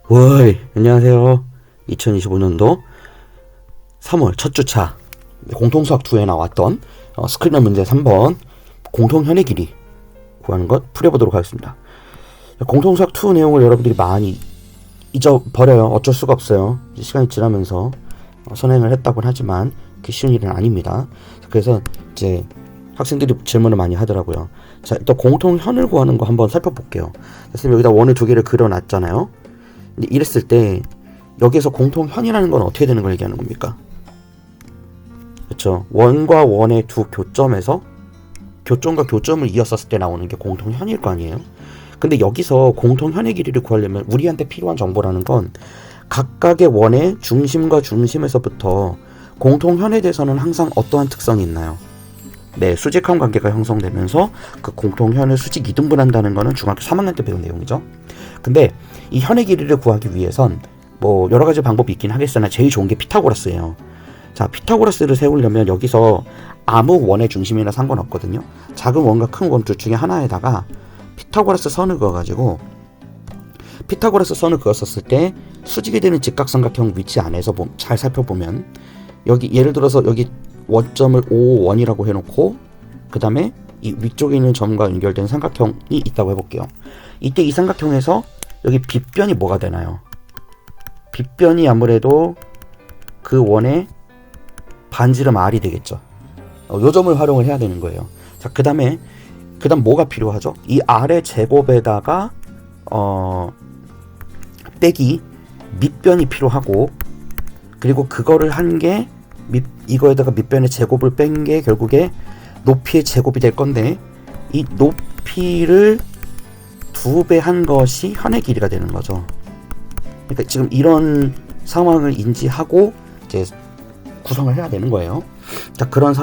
워이, 안녕하세요. 2025년도 3월 첫 주차 공통수학2에 나왔던 스크린너 문제 3번 공통현의 길이 구하는 것 풀어보도록 하겠습니다. 공통수학2 내용을 여러분들이 많이 잊어버려요. 어쩔 수가 없어요. 시간이 지나면서 선행을 했다고는 하지만 그게 쉬운 일은 아닙니다. 그래서 이제 학생들이 질문을 많이 하더라고요. 자, 일단 공통현을 구하는 거 한번 살펴볼게요. 선생님 여기다 원을 두 개를 그려놨잖아요. 근데 이랬을 때 여기에서 공통현이라는 건 어떻게 되는 걸 얘기하는 겁니까? 그렇죠. 원과 원의 두 교점에서 교점과 교점을 이었었을 때 나오는 게 공통현일 거 아니에요. 근데 여기서 공통현의 길이를 구하려면 우리한테 필요한 정보라는 건 각각의 원의 중심과 중심에서부터 공통현에 대해서는 항상 어떠한 특성이 있나요? 네, 수직한 관계가 형성되면서 그 공통현을 수직 이등분한다는 거는 중학교 3학년 때 배운 내용이죠. 근데 이 현의 길이를 구하기 위해선 뭐 여러 가지 방법이 있긴 하겠으나 제일 좋은 게 피타고라스예요. 자, 피타고라스를 세우려면 여기서 아무 원의 중심이나 상관없거든요. 작은 원과 큰 원 둘 중에 하나에다가 피타고라스 선을 그어가지고 피타고라스 선을 그었었을 때 수직이 되는 직각삼각형 위치 안에서 잘 살펴보면 여기 예를 들어서 여기 원점을 O1이라고 해놓고 그 다음에 이 위쪽에 있는 점과 연결된 삼각형이 있다고 해볼게요. 이때 이 삼각형에서 여기 빗변이 뭐가 되나요? 빗변이 아무래도 그 원의 반지름 R이 되겠죠. 요 점을 활용을 해야 되는 거예요. 자, 그 다음 뭐가 필요하죠? 이 R의 제곱에다가 빼기 밑변이 필요하고, 그리고 그거를 한 게 이거에다가 밑변의 제곱을 뺀 게 결국에 높이의 제곱이 될 건데, 이 높이를 2배 한 것이 현의 길이가 되는 거죠. 그러니까 지금 이런 상황을 인지하고 이제 구성을 해야 되는 거예요. 자, 이런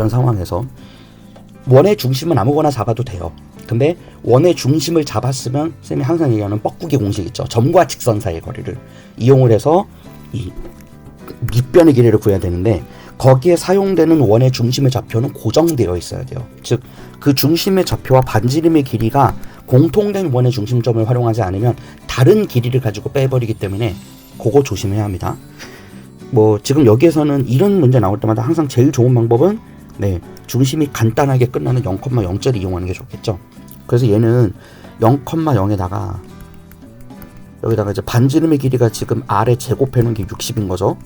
상황에서 원의 중심은 아무거나 잡아도 돼요. 근데 원의 중심을 잡았으면 쌤이 항상 얘기하는 뻐꾸기 공식 있죠. 점과 직선 사이의 거리를 이용을 해서 이 밑변의 길이를 구해야 되는데, 거기에 사용되는 원의 중심의 좌표는 고정되어 있어야 돼요. 즉, 그 중심의 좌표와 반지름의 길이가 공통된 원의 중심점을 활용하지 않으면 다른 길이를 가지고 빼버리기 때문에 그거 조심해야 합니다. 뭐 지금 여기에서는 이런 문제 나올 때마다 항상 제일 좋은 방법은 중심이 간단하게 끝나는 0,0짜리 이용하는 게 좋겠죠. 그래서 얘는 0,0에다가 여기다가 이제 반지름의 길이가 지금 R에 제곱해 놓은 게 60인 거죠.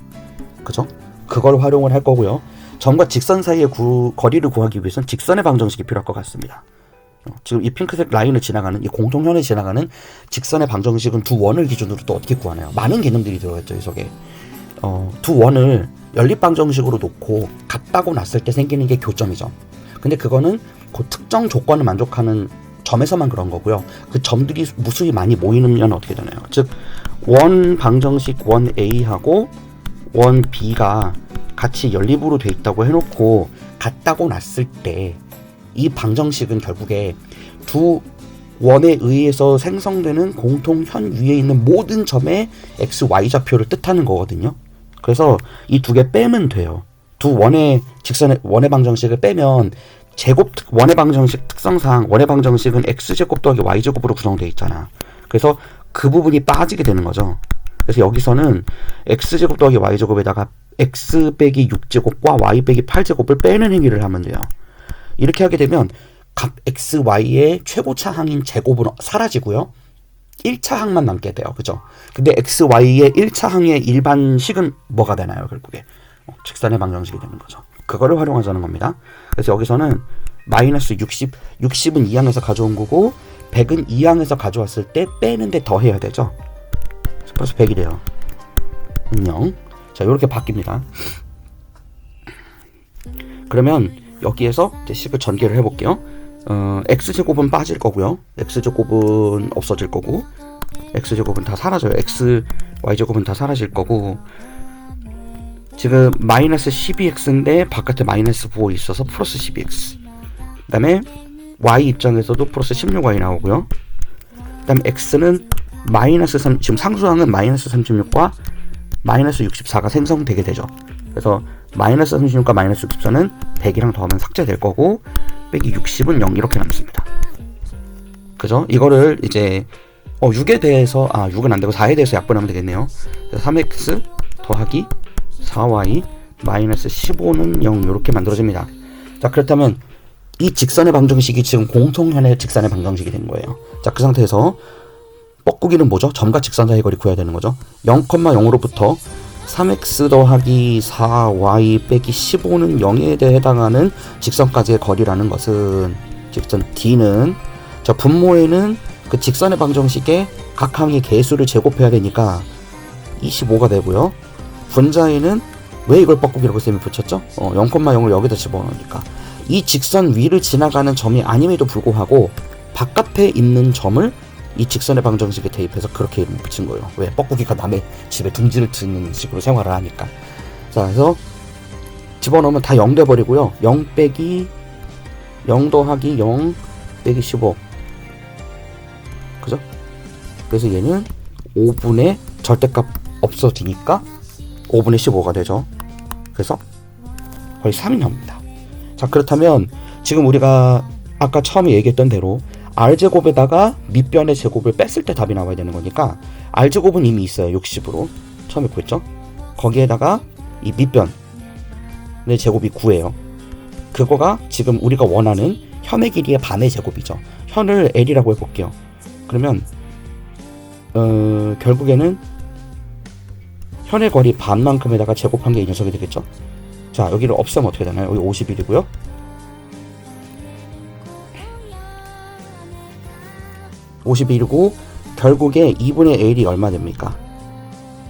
그죠? 그걸 활용을 할 거고요. 점과 직선 사이의 거리를 구하기 위해서는 직선의 방정식이 필요할 것 같습니다. 지금 이 핑크색 라인을 지나가는, 이 공통현을 지나가는 직선의 방정식은 두 원을 기준으로 또 어떻게 구하나요? 많은 개념들이 들어있죠, 이 속에. 두 원을 연립방정식으로 놓고 같다고 놨을 때 생기는 게 교점이죠. 근데 그거는 그 특정 조건을 만족하는 점에서만 그런 거고요. 그 점들이 무수히 많이 모이면 어떻게 되나요? 즉, 원 방정식 원 A하고 원 B가 같이 연립으로 돼 있다고 해놓고 같다고 놨을 때 이 방정식은 결국에 두 원에 의해서 생성되는 공통현 위에 있는 모든 점의 x, y 좌표를 뜻하는 거거든요. 그래서 이 두 개 빼면 돼요. 두 원의 원의 방정식을 빼면 원의 방정식 특성상 원의 방정식은 x제곱 더하기 y제곱으로 구성되어 있잖아. 그래서 그 부분이 빠지게 되는 거죠. 그래서 여기서는 x제곱 더하기 y제곱에다가 x 빼기 6제곱과 y 빼기 8제곱을 빼는 행위를 하면 돼요. 이렇게 하게 되면 각 x, y의 최고차 항인 제곱은 사라지고요. 1차 항만 남게 돼요. 그죠? 근데 x, y의 1차 항의 일반식은 뭐가 되나요? 결국에 직선의 방정식이 되는 거죠. 그거를 활용하자는 겁니다. 그래서 여기서는 마이너스 60은 2항에서 가져온 거고 100은 2항에서 가져왔을 때 빼는데 더해야 되죠. 그래서 100이 돼요. 0. 자, 이렇게 바뀝니다. 그러면 여기에서 이제 식을 전개를 해볼게요. x제곱은 빠질 거고요. x제곱은 없어질 거고, x제곱은 다 사라져요. y제곱은 다 사라질 거고, 지금 마이너스 12x인데 바깥에 마이너스 9가 있어서 플러스 12x. 그 다음에 y 입장에서도 플러스 16y 나오고요. 그 다음에 x는 마이너스 3, 지금 상수항은 마이너스 36과 마이너스 64가 생성되게 되죠. 그래서 마이너스 36과 마이너스 64는 100이랑 더하면 삭제될 거고 빼기 60은 0 이렇게 남습니다. 그죠? 이거를 이제 6에 대해서 6은 안되고 4에 대해서 약분하면 되겠네요. 3x 더하기 4y 마이너스 15는 0 이렇게 만들어집니다. 자, 그렇다면 이 직선의 방정식이 지금 공통현의 직선의 방정식이 된 거예요. 자, 그 상태에서 뻐꾸기는 뭐죠? 점과 직선 사이 거리 구해야 되는 거죠. 0,0으로부터 3x 더하기 4y 빼기 15는 0에 대해 해당하는 직선까지의 거리라는 것은 직선 D는 자, 분모에는 그 직선의 방정식에 각 항의 개수를 제곱해야 되니까 25가 되고요. 분자에는 왜 이걸 뻐꾸기라고 쌤이 붙였죠? 0,0을 여기다 집어넣으니까 이 직선 위를 지나가는 점이 아님에도 불구하고 바깥에 있는 점을 이 직선의 방정식에 대입해서 그렇게 이름을 붙인 거예요. 왜? 뻐꾸기가 남의 집에 둥지를 트는 식으로 생활을 하니까. 자, 그래서 집어넣으면 다 0 돼버리고요. 0 빼기 0 더하기 0 빼기 15. 그죠? 그래서 얘는 5분의 절대값 없어지니까 5분의 15가 되죠. 그래서 거의 3이 나옵니다. 자, 그렇다면 지금 우리가 아까 처음에 얘기했던 대로 R제곱에다가 밑변의 제곱을 뺐을 때 답이 나와야 되는 거니까 R제곱은 이미 있어요. 60으로 처음에 구했죠. 거기에다가 이 밑변의 제곱이 9예요. 그거가 지금 우리가 원하는 현의 길이의 반의 제곱이죠. 현을 L이라고 해볼게요. 그러면 결국에는 현의 거리 반만큼에다가 제곱한 게 이 녀석이 되겠죠. 자, 여기를 없애면 어떻게 되나요? 여기 51이고요. 51이고 결국에 2분의 L이 얼마 됩니까?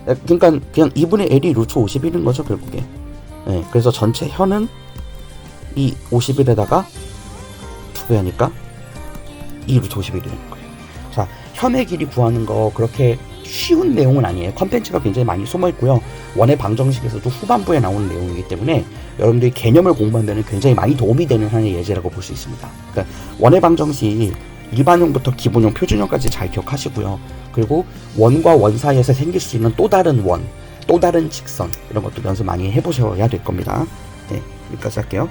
그러니까 그냥 2분의 L이 루트 51인 거죠, 결국에. 네, 그래서 전체 현은 이 51에다가 2배 하니까 2 루트 51이 되는 거예요. 자, 현의 길이 구하는 거 그렇게 쉬운 내용은 아니에요. 컨텐츠가 굉장히 많이 숨어있고요. 원의 방정식에서도 후반부에 나오는 내용이기 때문에 여러분들이 개념을 공부하는 데는 굉장히 많이 도움이 되는 하나의 예제라고 볼 수 있습니다. 그러니까 원의 방정식 일반형부터 기본형, 표준형까지 잘 기억하시고요. 그리고 원과 원 사이에서 생길 수 있는 또 다른 원, 또 다른 직선 이런 것도 연습 많이 해보셔야 될 겁니다. 네, 여기까지 할게요.